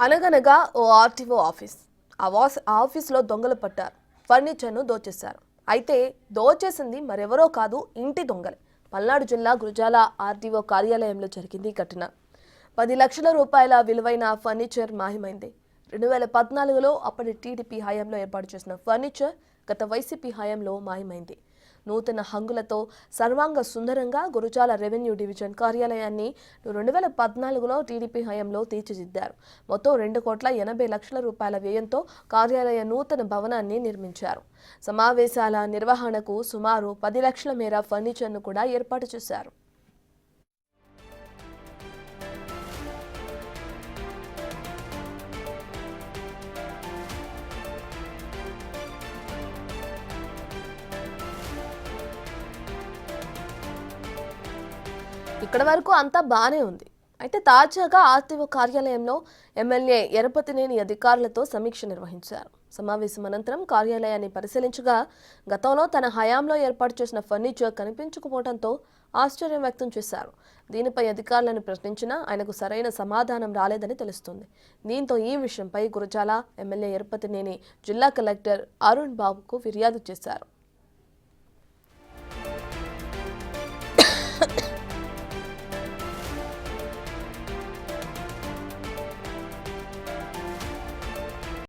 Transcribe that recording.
అనగనగా ఓ RTO office. ఆఫీస్లో దొంగలు పట్టారు. ఫర్నిచర్ను దోచేశారు. అయితే దోచేసింది మరెవరో కాదు, ఇంటి దొంగలే. పల్నాడు జిల్లా గురజాల ఆర్టీఓ కార్యాలయంలో జరిగింది ఈ ఘటన. 10 లక్షల రూపాయల విలువైన ఫర్నిచర్ మాయమైంది. 2014లో అప్పటి టీడీపీ హయాంలో ఏర్పాటు చేసిన ఫర్నిచర్ గత వైసీపీ హయాంలో మాయమైంది. నూతన హంగులతో సర్వాంగ సుందరంగా గురజాల రెవెన్యూ డివిజన్ కార్యాలయాన్ని 2014లో టీడీపీ హయాంలో తీర్చిదిద్దారు. మొత్తం 2,80,00,000 రూపాయల వ్యయంతో కార్యాలయ నూతన భవనాన్ని నిర్మించారు. సమావేశాల నిర్వహణకు సుమారు 10 లక్షల మేర ఫర్నిచర్ను కూడా ఏర్పాటు చేశారు. ఇక్కడ వరకు అంతా బానే ఉంది. అయితే తాజాగా ఆర్టీఓ కార్యాలయంలో ఎమ్మెల్యే ఎరపతినేని అధికారులతో సమీక్ష నిర్వహించారు. సమావేశం అనంతరం కార్యాలయాన్ని పరిశీలించగా గతంలో తన హయాంలో ఏర్పాటు చేసిన ఫర్నిచర్ కనిపించకపోవడంతో ఆశ్చర్యం వ్యక్తం చేశారు. దీనిపై అధికారులను ప్రశ్నించినా ఆయనకు సరైన సమాధానం రాలేదని తెలుస్తుంది. దీంతో ఈ విషయంపై గురజాల ఎమ్మెల్యే ఎరపతినేని జిల్లా కలెక్టర్ అరుణ్ బాబుకు ఫిర్యాదు చేశారు.